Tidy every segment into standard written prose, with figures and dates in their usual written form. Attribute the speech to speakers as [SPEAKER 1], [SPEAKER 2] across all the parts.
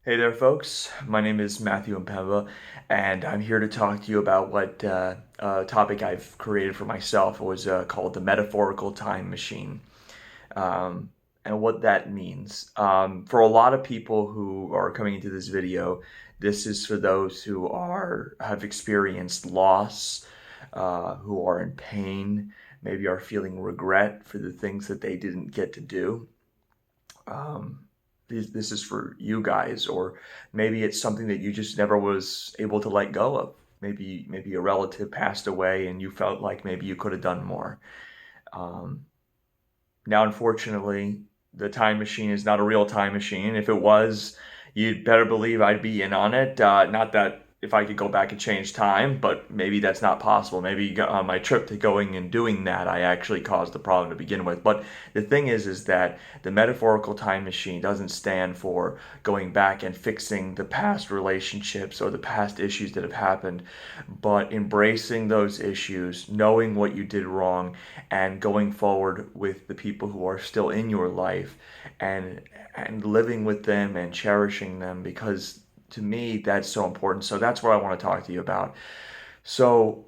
[SPEAKER 1] Hey there, folks. My name is Matthew Impemba, and I'm here to talk to you about what topic I've created for myself. It was called the Metaphorical Time Machine, um, and what that means. For a lot of people who are coming into this video, this is for those who have experienced loss, who are in pain, maybe are feeling regret for the things that they didn't get to do. This is for you guys, or maybe it's something that you just never was able to let go of. Maybe a relative passed away and you felt like maybe you could have done more. Um, Now, unfortunately, the time machine is not a real time machine. If it was, you'd better believe I'd be in on it. Not that if I could go back and change time, but maybe that's not possible. Maybe on my trip to going and doing that, I actually caused the problem to begin with. But the thing is that the metaphorical time machine doesn't stand for going back and fixing the past relationships or the past issues that have happened, but embracing those issues, knowing what you did wrong, and going forward with the people who are still in your life and living with them and cherishing them, because to me that's so important. So that's what I want to talk to you about. So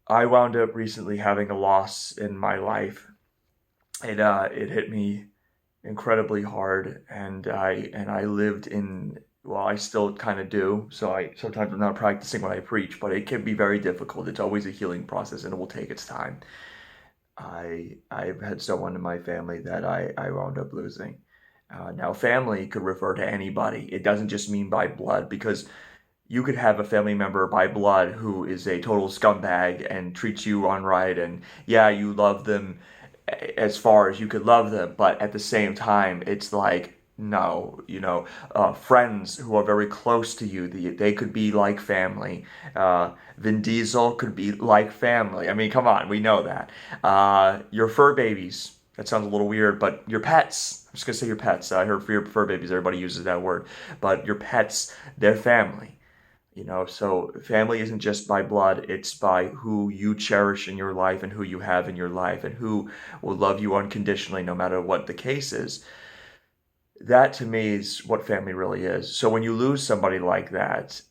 [SPEAKER 1] I wound up recently having a loss in my life. It hit me incredibly hard, and I lived in, well, I still kind of do. So I sometimes I'm not practicing what I preach, but it can be very difficult. It's always a healing process, and it will take its time. I've had someone in my family that I wound up losing. Now, family could refer to anybody. It doesn't just mean by blood, because you could have a family member by blood who is a total scumbag and treats you unright, and yeah, you love them as far as you could love them, but at the same time, it's like, no, friends who are very close to you, they could be like family. Vin Diesel could be like family. I mean, come on, we know that. Your fur babies, that sounds a little weird, but your pets, I'm just gonna say your pets. I heard for your fur babies, everybody uses that word, but your pets, they're family. So family isn't just by blood, it's by who you cherish in your life and who you have in your life and who will love you unconditionally no matter what the case is. That to me is what family really is. So when you lose somebody like that,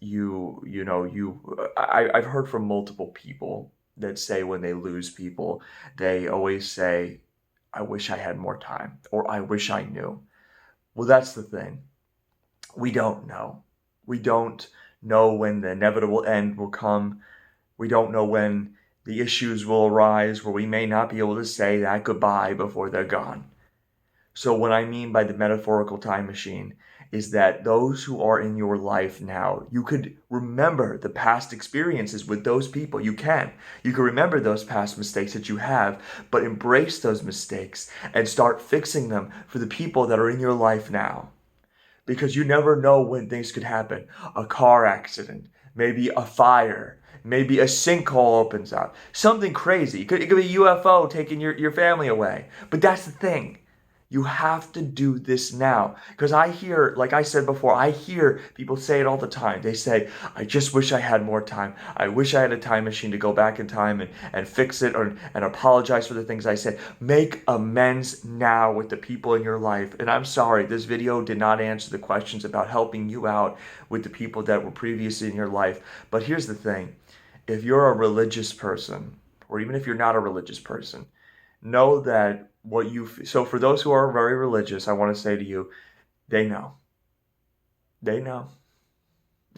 [SPEAKER 1] I've heard from multiple people that say when they lose people, they always say, I wish I had more time, or I wish I knew. Well, that's the thing. We don't know. We don't know when the inevitable end will come. We don't know when the issues will arise where we may not be able to say that goodbye before they're gone. So what I mean by the metaphorical time machine is that those who are in your life now, you could remember the past experiences with those people. You can. You can remember those past mistakes that you have, but embrace those mistakes and start fixing them for the people that are in your life now, because you never know when things could happen. A car accident, maybe a fire, maybe a sinkhole opens up, something crazy. It could be a UFO taking your family away. But that's the thing. You have to do this now. Because I hear, like I said before, I hear people say it all the time. They say, I just wish I had more time. I wish I had a time machine to go back in time and fix it, and apologize for the things I said. Make amends now with the people in your life. And I'm sorry, this video did not answer the questions about helping you out with the people that were previously in your life. But here's the thing. If you're a religious person, or even if you're not a religious person, know that so for those who are very religious, I want to say to you, they know. They know.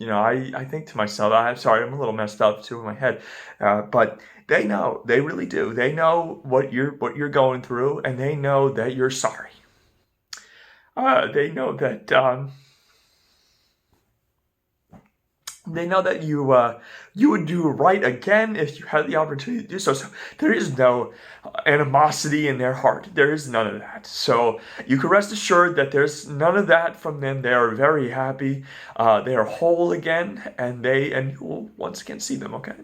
[SPEAKER 1] I think to myself, I'm sorry, I'm a little messed up too in my head, but they know. They really do. They know what you're going through, and they know that you're sorry. They know that you would do right again if you had the opportunity to do so. So there is no animosity in their heart. There is none of that. So you can rest assured that there's none of that from them. They are very happy. They are whole again, and you will once again see them. Okay.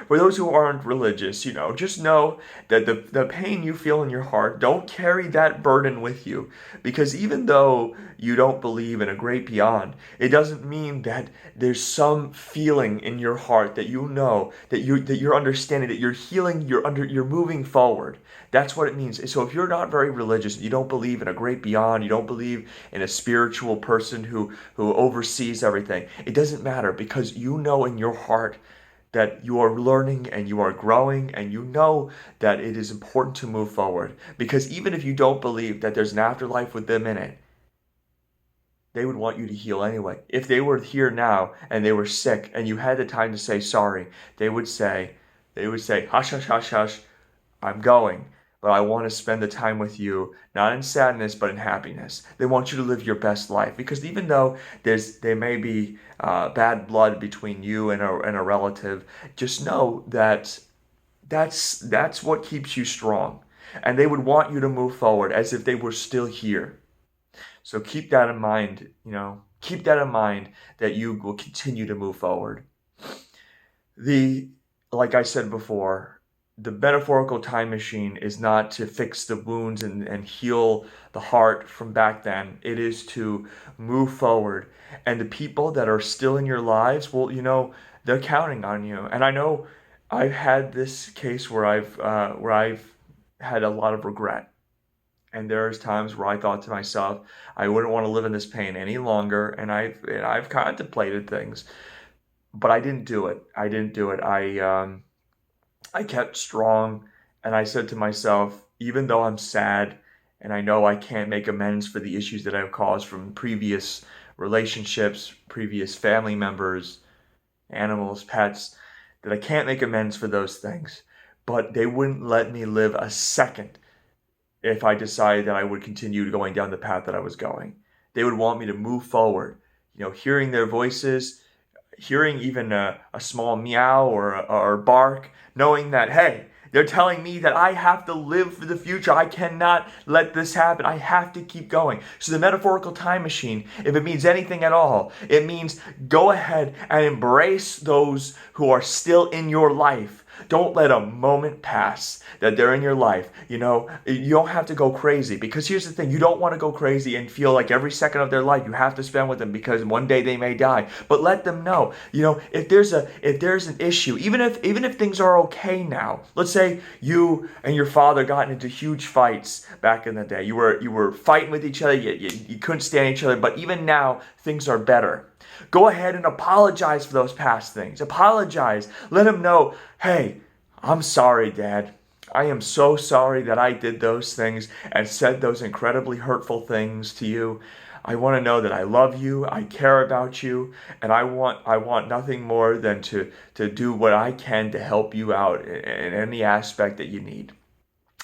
[SPEAKER 1] For those who aren't religious, just know that the pain you feel in your heart, don't carry that burden with you, because even though you don't believe in a great beyond, it doesn't mean that there's some some feeling in your heart that you know that you're understanding, that you're healing, you're moving forward. That's what it means. So if you're not very religious, you don't believe in a great beyond, you don't believe in a spiritual person who oversees everything, it doesn't matter, because you know in your heart that you are learning and you are growing, and you know that it is important to move forward. Because even if you don't believe that there's an afterlife with them in it, they would want you to heal anyway. If they were here now and they were sick and you had the time to say sorry, they would say, hush, hush, hush, hush, I'm going, but I want to spend the time with you, not in sadness, but in happiness. They want you to live your best life, because even though there may be bad blood between you and a relative, just know that that's what keeps you strong. And they would want you to move forward as if they were still here. So keep that in mind, keep that in mind, that you will continue to move forward. The, like I said before, the metaphorical time machine is not to fix the wounds and heal the heart from back then. It is to move forward. And the people that are still in your lives, well, they're counting on you. And I know I've had this case where I've had a lot of regret. And there's times where I thought to myself, I wouldn't want to live in this pain any longer. And I've contemplated things, but I didn't do it. I didn't do it. I kept strong, and I said to myself, even though I'm sad and I know I can't make amends for the issues that I've caused from previous relationships, previous family members, animals, pets, that I can't make amends for those things, but they wouldn't let me live a second if I decided that I would continue going down the path that I was going. They would want me to move forward. Hearing their voices, hearing even a small meow or bark, knowing that, hey, they're telling me that I have to live for the future. I cannot let this happen. I have to keep going. So the metaphorical time machine, if it means anything at all, it means go ahead and embrace those who are still in your life. Don't let a moment pass that they're in your life. You don't have to go crazy, because here's the thing. You don't want to go crazy and feel like every second of their life you have to spend with them, because one day they may die. But let them know, if there's an issue, even if things are okay now. Let's say you and your father got into huge fights back in the day. You were fighting with each other. You couldn't stand each other. But even now, things are better. Go ahead and apologize for those past things. Apologize. Let him know, hey, I'm sorry, Dad. I am so sorry that I did those things and said those incredibly hurtful things to you. I want to know that I love you, I care about you, and I want nothing more than to do what I can to help you out in any aspect that you need.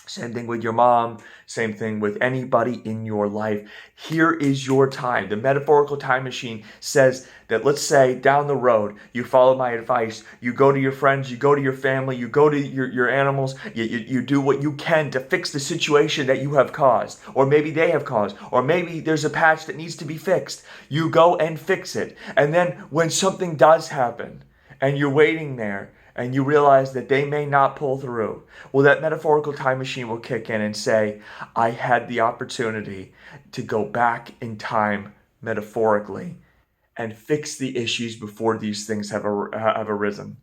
[SPEAKER 1] Same thing with your mom. Same thing with anybody in your life. Here is your time. The metaphorical time machine says that, let's say down the road, you follow my advice. You go to your friends, you go to your family, you go to your animals. You do what you can to fix the situation that you have caused. Or maybe they have caused. Or maybe there's a patch that needs to be fixed. You go and fix it. And then when something does happen and you're waiting there, and you realize that they may not pull through, well, that metaphorical time machine will kick in and say, I had the opportunity to go back in time, metaphorically, and fix the issues before these things have arisen.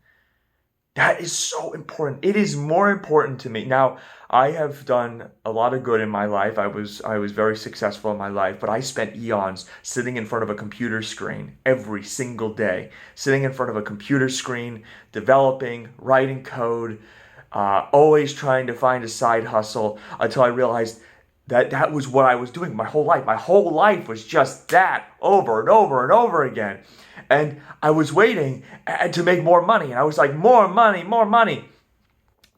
[SPEAKER 1] That is so important. It is more important to me. Now, I have done a lot of good in my life. I was very successful in my life, but I spent eons sitting in front of a computer screen every single day, sitting in front of a computer screen, developing, writing code, always trying to find a side hustle, until I realized that was what I was doing my whole life. My whole life was just that, over and over and over again. And I was waiting to make more money. And I was like, more money, more money.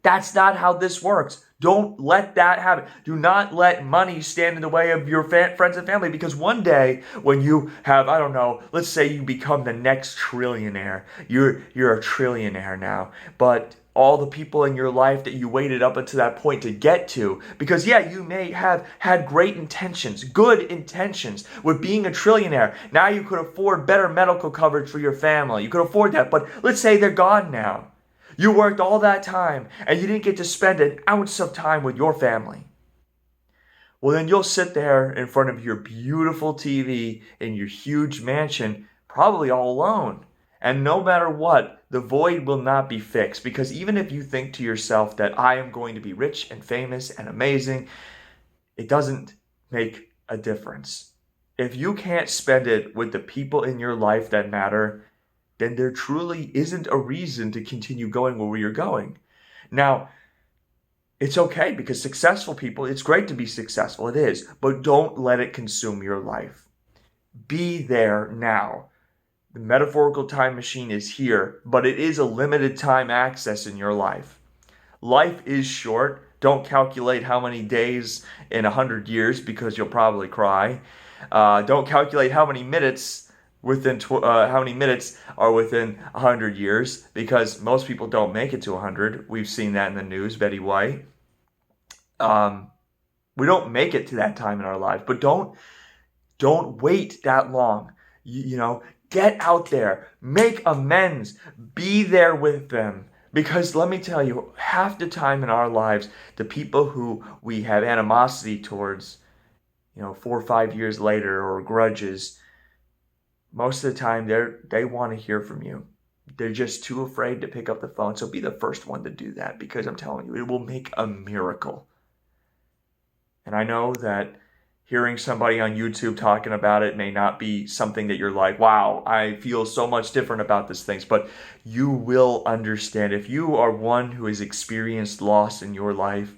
[SPEAKER 1] That's not how this works. Don't let that happen. Do not let money stand in the way of your friends and family, because one day when you have, I don't know, let's say you become the next trillionaire. You're a trillionaire now. But all the people in your life that you waited up until that point to get to, because yeah, you may have had great intentions, good intentions with being a trillionaire. Now you could afford better medical coverage for your family. You could afford that, but let's say they're gone now. You worked all that time and you didn't get to spend an ounce of time with your family. Well, then you'll sit there in front of your beautiful TV in your huge mansion, probably all alone. And no matter what, the void will not be fixed. Because even if you think to yourself that I am going to be rich and famous and amazing, it doesn't make a difference. If you can't spend it with the people in your life that matter, then there truly isn't a reason to continue going where you're going. Now, it's okay because successful people, it's great to be successful, it is, but don't let it consume your life. Be there now. The metaphorical time machine is here, but it is a limited time access in your life. Life is short. Don't calculate how many days in 100 years because you'll probably cry. Don't calculate how many minutes are within 100 years because most people don't make it to 100. We've seen that in the news, Betty White. We don't make it to that time in our life, but don't wait that long. Get out there, make amends, be there with them. Because let me tell you, half the time in our lives, the people who we have animosity towards, 4 or 5 years later, or grudges, most of the time they want to hear from you. They're just too afraid to pick up the phone. So be the first one to do that, because I'm telling you, it will make a miracle. And I know that hearing somebody on YouTube talking about it may not be something that you're like, wow, I feel so much different about these things, but you will understand. If you are one who has experienced loss in your life,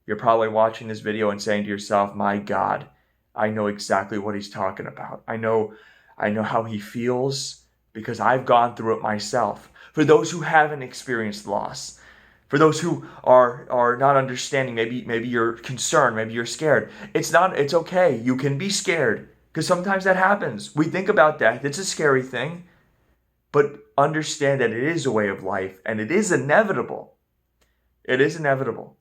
[SPEAKER 1] you're probably watching this video and saying to yourself, my God, I know exactly what he's talking about. I know how he feels because I've gone through it myself. For those who haven't experienced loss, for those who are not understanding, maybe you're concerned, maybe you're scared. It's okay. You can be scared because sometimes that happens. We think about death. It's a scary thing. But understand that it is a way of life and it is inevitable. It is inevitable.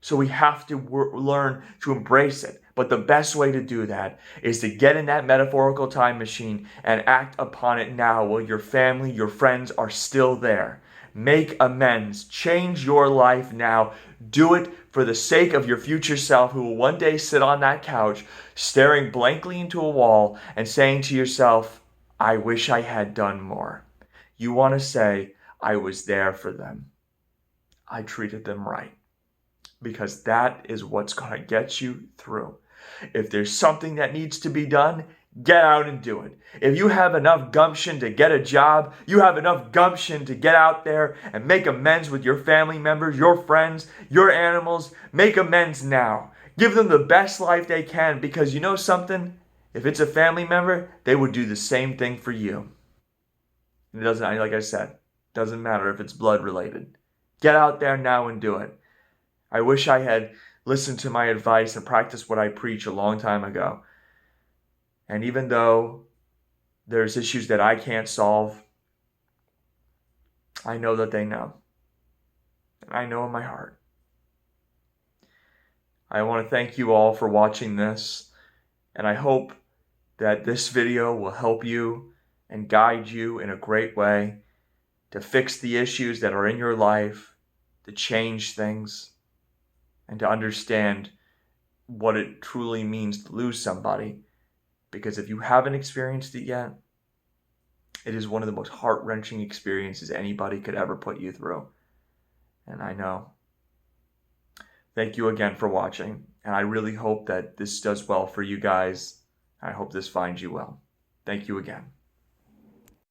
[SPEAKER 1] So we have to learn to embrace it. But the best way to do that is to get in that metaphorical time machine and act upon it now while your family, your friends are still there. Make amends. Change your life now. Do it for the sake of your future self who will one day sit on that couch staring blankly into a wall and saying to yourself, I wish I had done more. You want to say, I was there for them. I treated them right. Because that is what's going to get you through. If there's something that needs to be done, get out and do it. If you have enough gumption to get a job, you have enough gumption to get out there and make amends with your family members, your friends, your animals. Make amends now. Give them the best life they can, because you know something? If it's a family member, they would do the same thing for you. It doesn't, like I said, doesn't matter if it's blood related. Get out there now and do it. I wish I had listened to my advice and practiced what I preach a long time ago. And even though there's issues that I can't solve, I know that they know. And I know in my heart. I want to thank you all for watching this. And I hope that this video will help you and guide you in a great way to fix the issues that are in your life, to change things, and to understand what it truly means to lose somebody. Because if you haven't experienced it yet, it is one of the most heart-wrenching experiences anybody could ever put you through. And I know. Thank you again for watching. And I really hope that this does well for you guys. I hope this finds you well. Thank you again.